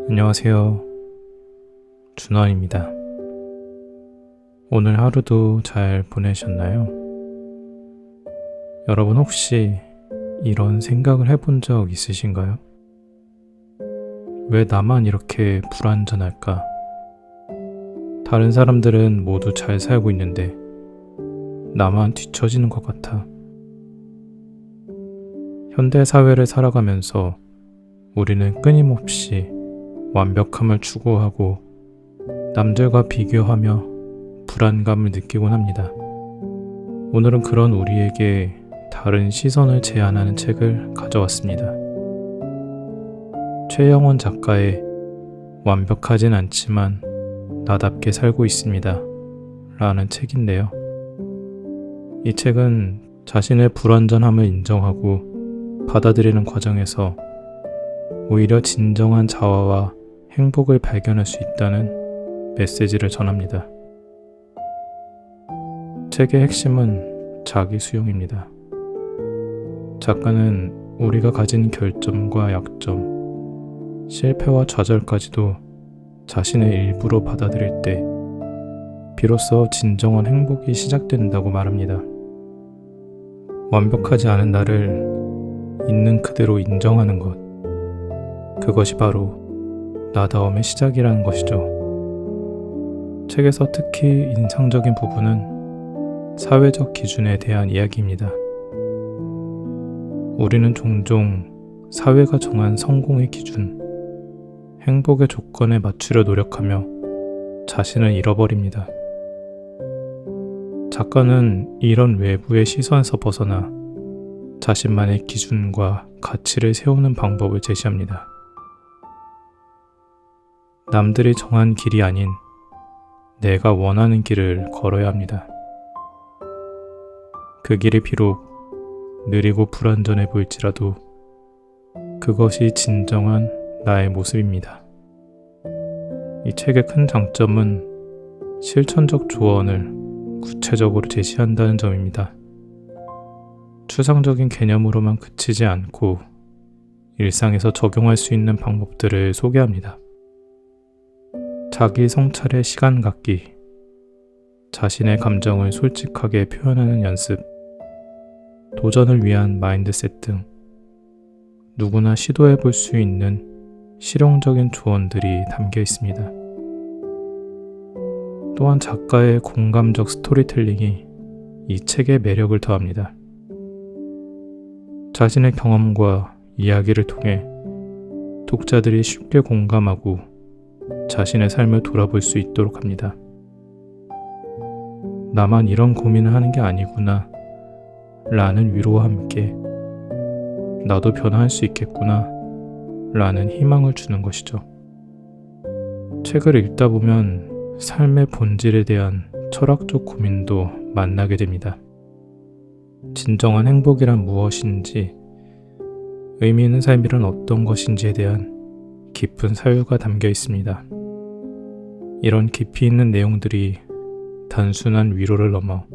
안녕하세요. 준원입니다. 오늘 하루도 잘 보내셨나요? 여러분 혹시 이런 생각을 해본 적 있으신가요? 왜 나만 이렇게 불완전할까? 다른 사람들은 모두 잘 살고 있는데 나만 뒤처지는 것 같아. 현대 사회를 살아가면서 우리는 끊임없이 완벽함을 추구하고 남들과 비교하며 불안감을 느끼곤 합니다. 오늘은 그런 우리에게 다른 시선을 제안하는 책을 가져왔습니다. 최영원 작가의 완벽하진 않지만 나답게 살고 있습니다 라는 책인데요. 이 책은 자신의 불완전함을 인정하고 받아들이는 과정에서 오히려 진정한 자아와 행복을 발견할 수 있다는 메시지를 전합니다. 책의 핵심은 자기 수용입니다. 작가는 우리가 가진 결점과 약점, 실패와 좌절까지도 자신의 일부로 받아들일 때 비로소 진정한 행복이 시작된다고 말합니다. 완벽하지 않은 나를 있는 그대로 인정하는 것, 그것이 바로 나다움의 시작이라는 것이죠. 책에서 특히 인상적인 부분은 사회적 기준에 대한 이야기입니다. 우리는 종종 사회가 정한 성공의 기준, 행복의 조건에 맞추려 노력하며 자신을 잃어버립니다. 작가는 이런 외부의 시선에서 벗어나 자신만의 기준과 가치를 세우는 방법을 제시합니다. 남들이 정한 길이 아닌 내가 원하는 길을 걸어야 합니다. 그 길이 비록 느리고 불완전해 보일지라도 그것이 진정한 나의 모습입니다. 이 책의 큰 장점은 실천적 조언을 구체적으로 제시한다는 점입니다. 추상적인 개념으로만 그치지 않고 일상에서 적용할 수 있는 방법들을 소개합니다. 자기 성찰의 시간 갖기, 자신의 감정을 솔직하게 표현하는 연습, 도전을 위한 마인드셋 등 누구나 시도해 볼 수 있는 실용적인 조언들이 담겨 있습니다. 또한 작가의 공감적 스토리텔링이 이 책의 매력을 더합니다. 자신의 경험과 이야기를 통해 독자들이 쉽게 공감하고 자신의 삶을 돌아볼 수 있도록 합니다. 나만 이런 고민을 하는 게 아니구나 라는 위로와 함께 나도 변화할 수 있겠구나 라는 희망을 주는 것이죠. 책을 읽다 보면 삶의 본질에 대한 철학적 고민도 만나게 됩니다. 진정한 행복이란 무엇인지, 의미 있는 삶이란 어떤 것인지에 대한 깊은 사유가 담겨 있습니다. 이런 깊이 있는 내용들이 단순한 위로를 넘어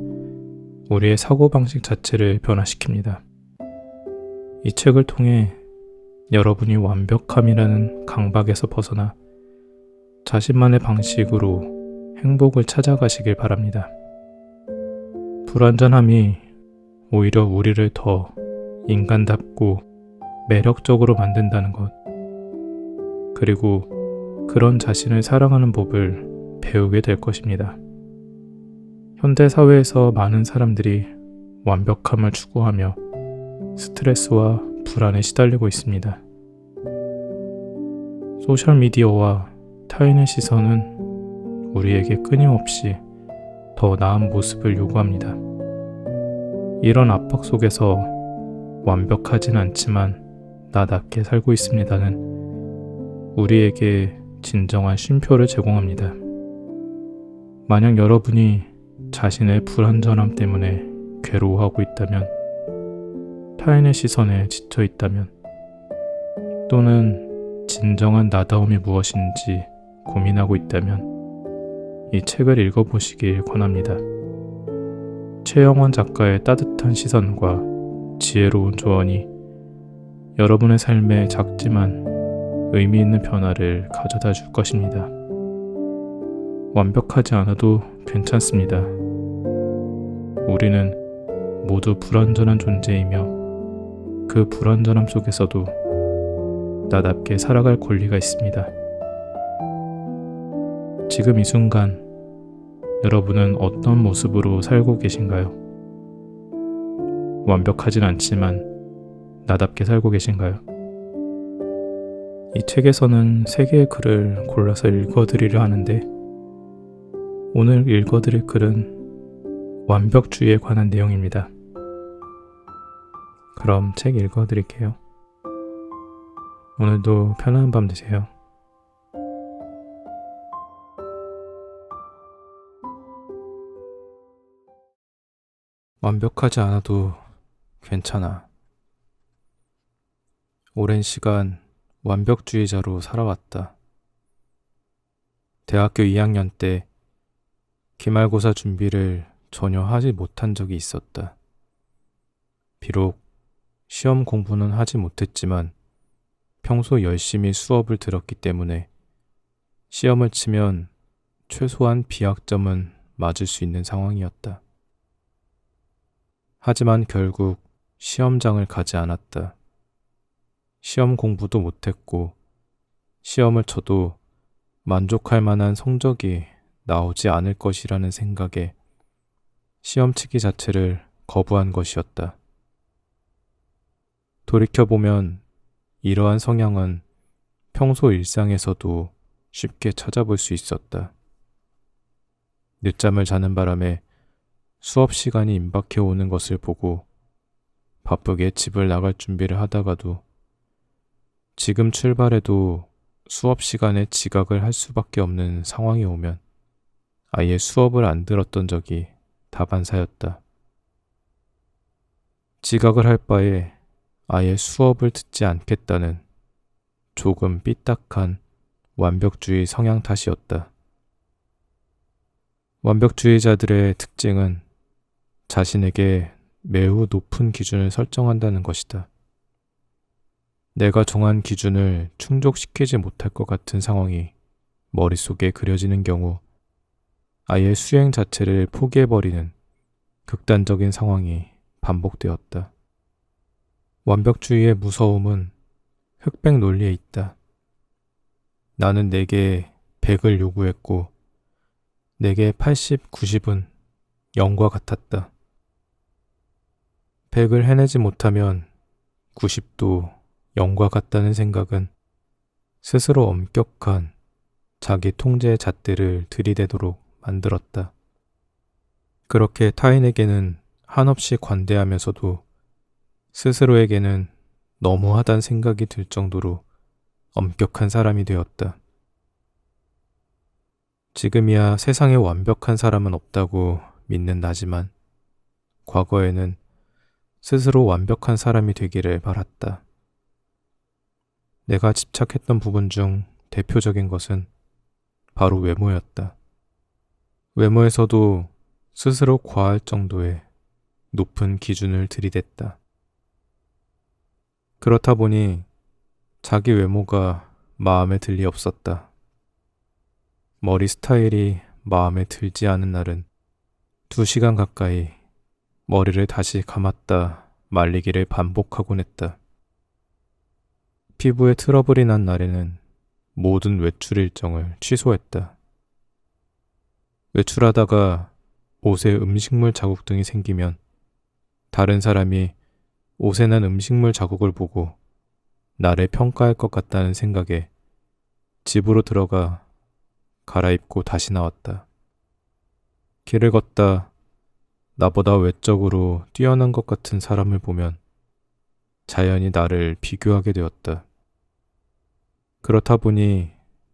우리의 사고방식 자체를 변화시킵니다. 이 책을 통해 여러분이 완벽함이라는 강박에서 벗어나 자신만의 방식으로 행복을 찾아가시길 바랍니다. 불완전함이 오히려 우리를 더 인간답고 매력적으로 만든다는 것, 그리고 그런 자신을 사랑하는 법을 배우게 될 것입니다. 현대 사회에서 많은 사람들이 완벽함을 추구하며 스트레스와 불안에 시달리고 있습니다. 소셜미디어와 타인의 시선은 우리에게 끊임없이 더 나은 모습을 요구합니다. 이런 압박 속에서 완벽하진 않지만 나답게 살고 있습니다는 우리에게 진정한 쉼표를 제공합니다. 만약 여러분이 자신의 불완전함 때문에 괴로워하고 있다면, 타인의 시선에 지쳐 있다면, 또는 진정한 나다움이 무엇인지 고민하고 있다면 이 책을 읽어보시길 권합니다. 최영원 작가의 따뜻한 시선과 지혜로운 조언이 여러분의 삶에 작지만 의미 있는 변화를 가져다 줄 것입니다. 완벽하지 않아도 괜찮습니다. 우리는 모두 불완전한 존재이며 그 불완전함 속에서도 나답게 살아갈 권리가 있습니다. 지금 이 순간 여러분은 어떤 모습으로 살고 계신가요? 완벽하진 않지만 나답게 살고 계신가요? 이 책에서는 3개의 글을 골라서 읽어드리려 하는데 오늘 읽어드릴 글은 완벽주의에 관한 내용입니다. 그럼 책 읽어드릴게요. 오늘도 편안한 밤 되세요. 완벽하지 않아도 괜찮아. 오랜 시간 완벽주의자로 살아왔다. 대학교 2학년 때 기말고사 준비를 전혀 하지 못한 적이 있었다. 비록 시험 공부는 하지 못했지만 평소 열심히 수업을 들었기 때문에 시험을 치면 최소한 B학점은 맞을 수 있는 상황이었다. 하지만 결국 시험장을 가지 않았다. 시험 공부도 못했고 시험을 쳐도 만족할 만한 성적이 나오지 않을 것이라는 생각에 시험 치기 자체를 거부한 것이었다. 돌이켜보면 이러한 성향은 평소 일상에서도 쉽게 찾아볼 수 있었다. 늦잠을 자는 바람에 수업 시간이 임박해 오는 것을 보고 바쁘게 집을 나갈 준비를 하다가도 지금 출발해도 수업 시간에 지각을 할 수밖에 없는 상황이 오면 아예 수업을 안 들었던 적이 다반사였다. 지각을 할 바에 아예 수업을 듣지 않겠다는 조금 삐딱한 완벽주의 성향 탓이었다. 완벽주의자들의 특징은 자신에게 매우 높은 기준을 설정한다는 것이다. 내가 정한 기준을 충족시키지 못할 것 같은 상황이 머릿속에 그려지는 경우 아예 수행 자체를 포기해버리는 극단적인 상황이 반복되었다. 완벽주의의 무서움은 흑백 논리에 있다. 나는 내게 100을 요구했고 내게 80, 90은 0과 같았다. 100을 해내지 못하면 90도 0과 같다는 생각은 스스로 엄격한 자기 통제의 잣대를 들이대도록 만들었다. 그렇게 타인에게는 한없이 관대하면서도 스스로에게는 너무하단 생각이 들 정도로 엄격한 사람이 되었다. 지금이야 세상에 완벽한 사람은 없다고 믿는 나지만 과거에는 스스로 완벽한 사람이 되기를 바랐다. 내가 집착했던 부분 중 대표적인 것은 바로 외모였다. 외모에서도 스스로 과할 정도의 높은 기준을 들이댔다. 그렇다 보니 자기 외모가 마음에 들 리 없었다. 머리 스타일이 마음에 들지 않은 날은 2시간 가까이 머리를 다시 감았다 말리기를 반복하곤 했다. 피부에 트러블이 난 날에는 모든 외출 일정을 취소했다. 외출하다가 옷에 음식물 자국 등이 생기면 다른 사람이 옷에 난 음식물 자국을 보고 나를 평가할 것 같다는 생각에 집으로 들어가 갈아입고 다시 나왔다. 길을 걷다 나보다 외적으로 뛰어난 것 같은 사람을 보면 자연히 나를 비교하게 되었다. 그렇다 보니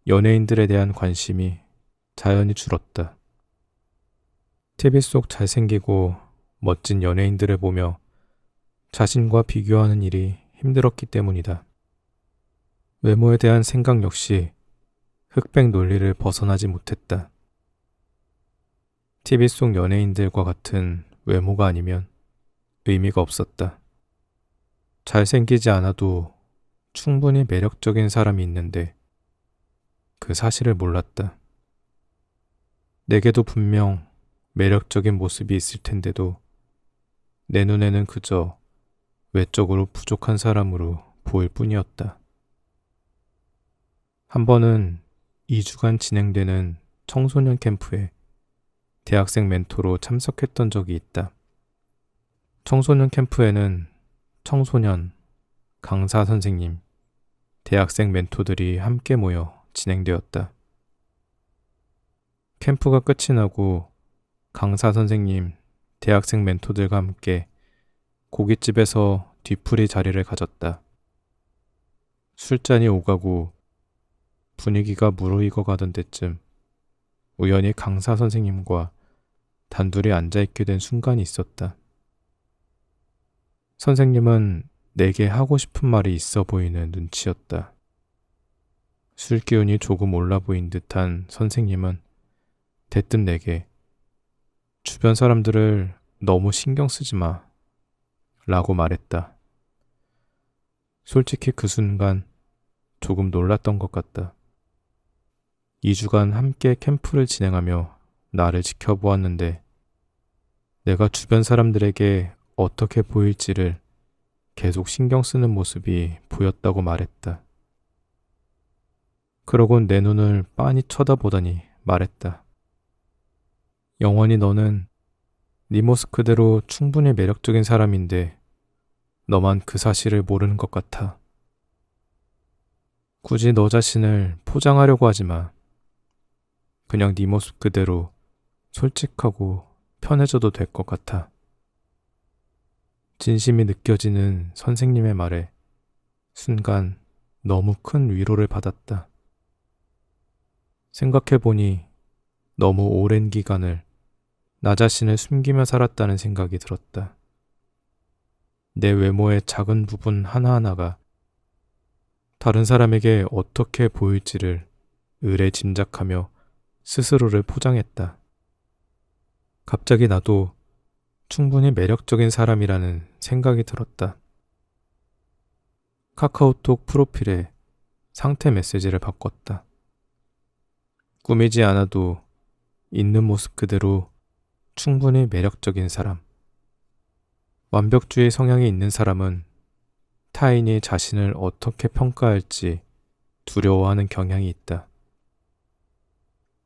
연예인들에 대한 관심이 자연히 줄었다. TV 속 잘생기고 멋진 연예인들을 보며 자신과 비교하는 일이 힘들었기 때문이다. 외모에 대한 생각 역시 흑백 논리를 벗어나지 못했다. TV 속 연예인들과 같은 외모가 아니면 의미가 없었다. 잘생기지 않아도 충분히 매력적인 사람이 있는데 그 사실을 몰랐다. 내게도 분명 매력적인 모습이 있을 텐데도 내 눈에는 그저 외적으로 부족한 사람으로 보일 뿐이었다. 한 번은 2주간 진행되는 청소년 캠프에 대학생 멘토로 참석했던 적이 있다. 청소년 캠프에는 청소년, 강사 선생님, 대학생 멘토들이 함께 모여 진행되었다. 캠프가 끝이 나고 강사 선생님, 대학생 멘토들과 함께 고깃집에서 뒤풀이 자리를 가졌다. 술잔이 오가고 분위기가 무르익어 가던 때쯤 우연히 강사 선생님과 단둘이 앉아있게 된 순간이 있었다. 선생님은 내게 하고 싶은 말이 있어 보이는 눈치였다. 술 기운이 조금 올라 보인 듯한 선생님은 대뜸 내게 주변 사람들을 너무 신경 쓰지 마 라고 말했다. 솔직히 그 순간 조금 놀랐던 것 같다. 2주간 함께 캠프를 진행하며 나를 지켜보았는데 내가 주변 사람들에게 어떻게 보일지를 계속 신경 쓰는 모습이 보였다고 말했다. 그러곤 내 눈을 빤히 쳐다보더니 말했다. 영원히 너는 네 모습 그대로 충분히 매력적인 사람인데 너만 그 사실을 모르는 것 같아. 굳이 너 자신을 포장하려고 하지 마. 그냥 네 모습 그대로 솔직하고 편해져도 될 것 같아. 진심이 느껴지는 선생님의 말에 순간 너무 큰 위로를 받았다. 생각해보니 너무 오랜 기간을 나 자신을 숨기며 살았다는 생각이 들었다. 내 외모의 작은 부분 하나하나가 다른 사람에게 어떻게 보일지를 의례 짐작하며 스스로를 포장했다. 갑자기 나도 충분히 매력적인 사람이라는 생각이 들었다. 카카오톡 프로필에 상태 메시지를 바꿨다. 꾸미지 않아도 있는 모습 그대로 충분히 매력적인 사람. 완벽주의 성향이 있는 사람은 타인이 자신을 어떻게 평가할지 두려워하는 경향이 있다.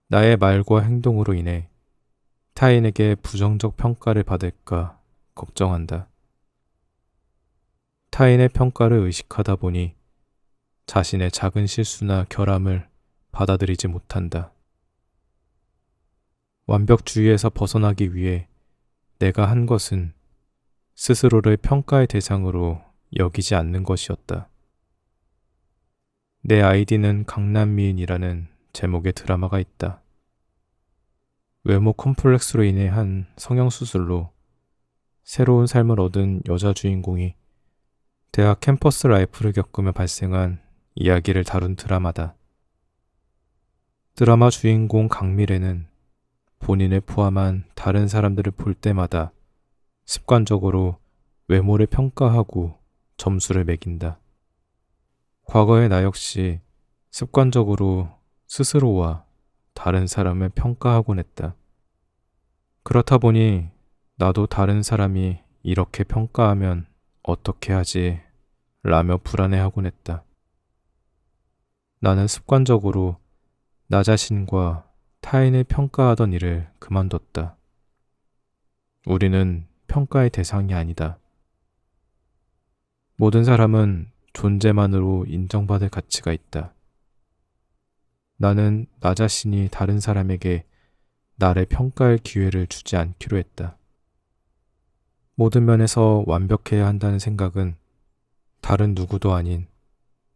나의 말과 행동으로 인해 타인에게 부정적 평가를 받을까 걱정한다. 타인의 평가를 의식하다 보니 자신의 작은 실수나 결함을 받아들이지 못한다. 완벽주의에서 벗어나기 위해 내가 한 것은 스스로를 평가의 대상으로 여기지 않는 것이었다. 내 아이디는 강남미인이라는 제목의 드라마가 있다. 외모 컴플렉스로 인해 한 성형수술로 새로운 삶을 얻은 여자 주인공이 대학 캠퍼스 라이프를 겪으며 발생한 이야기를 다룬 드라마다. 드라마 주인공 강미래는 본인을 포함한 다른 사람들을 볼 때마다 습관적으로 외모를 평가하고 점수를 매긴다. 과거의 나 역시 습관적으로 스스로와 다른 사람을 평가하곤 했다. 그렇다 보니 나도 다른 사람이 이렇게 평가하면 어떻게 하지? 라며 불안해하곤 했다. 나는 습관적으로 나 자신과 타인을 평가하던 일을 그만뒀다. 우리는 평가의 대상이 아니다. 모든 사람은 존재만으로 인정받을 가치가 있다. 나는 나 자신이 다른 사람에게 나를 평가할 기회를 주지 않기로 했다. 모든 면에서 완벽해야 한다는 생각은 다른 누구도 아닌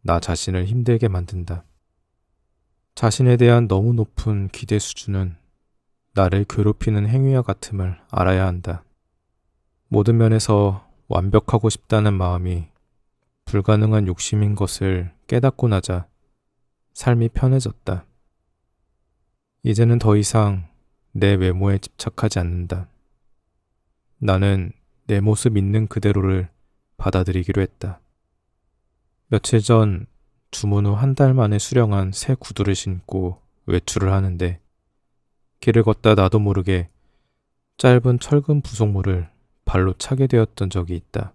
나 자신을 힘들게 만든다. 자신에 대한 너무 높은 기대 수준은 나를 괴롭히는 행위와 같음을 알아야 한다. 모든 면에서 완벽하고 싶다는 마음이 불가능한 욕심인 것을 깨닫고 나자 삶이 편해졌다. 이제는 더 이상 내 외모에 집착하지 않는다. 나는 내 모습 있는 그대로를 받아들이기로 했다. 며칠 전 주문 후 한 달 만에 수령한 새 구두를 신고 외출을 하는데 길을 걷다 나도 모르게 짧은 철근 부속물을 발로 차게 되었던 적이 있다.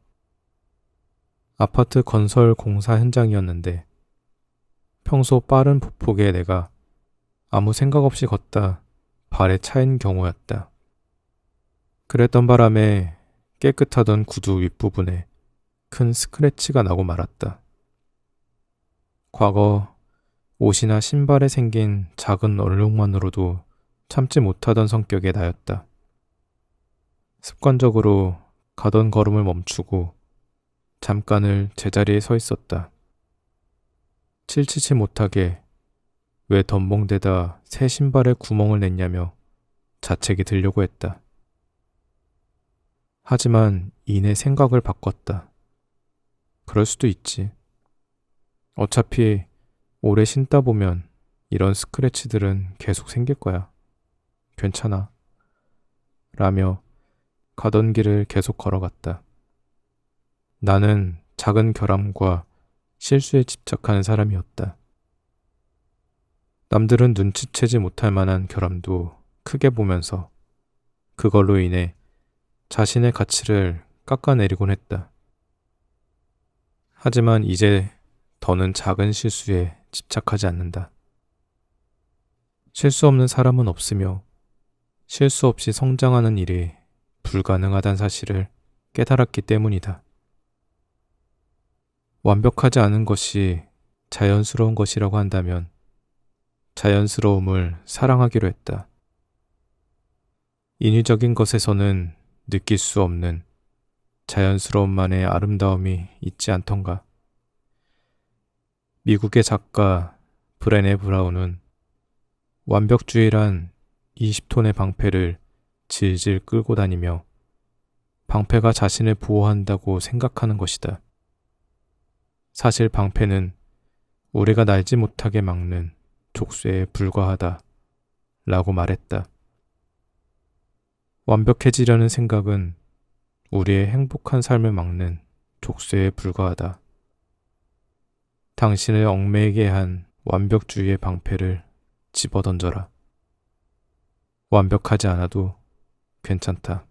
아파트 건설 공사 현장이었는데 평소 빠른 보폭의 내가 아무 생각 없이 걷다 발에 차인 경우였다. 그랬던 바람에 깨끗하던 구두 윗부분에 큰 스크래치가 나고 말았다. 과거 옷이나 신발에 생긴 작은 얼룩만으로도 참지 못하던 성격의 나였다. 습관적으로 가던 걸음을 멈추고 잠깐을 제자리에 서 있었다. 칠치치 못하게 왜 덤벙대다 새 신발에 구멍을 냈냐며 자책이 들려고 했다. 하지만 이내 생각을 바꿨다. 그럴 수도 있지. 어차피 오래 신다 보면 이런 스크래치들은 계속 생길 거야. 괜찮아. 라며 가던 길을 계속 걸어갔다. 나는 작은 결함과 실수에 집착하는 사람이었다. 남들은 눈치채지 못할 만한 결함도 크게 보면서 그걸로 인해 자신의 가치를 깎아내리곤 했다. 하지만 이제 더는 작은 실수에 집착하지 않는다. 실수 없는 사람은 없으며 실수 없이 성장하는 일이 불가능하다는 사실을 깨달았기 때문이다. 완벽하지 않은 것이 자연스러운 것이라고 한다면 자연스러움을 사랑하기로 했다. 인위적인 것에서는 느낄 수 없는 자연스러움만의 아름다움이 있지 않던가. 미국의 작가 브레네 브라운은 완벽주의란 20톤의 방패를 질질 끌고 다니며 방패가 자신을 보호한다고 생각하는 것이다. 사실 방패는 우리가 날지 못하게 막는 족쇄에 불과하다 라고 말했다. 완벽해지려는 생각은 우리의 행복한 삶을 막는 족쇄에 불과하다. 당신을 얽매이게 한 완벽주의의 방패를 집어던져라. 완벽하지 않아도 괜찮다.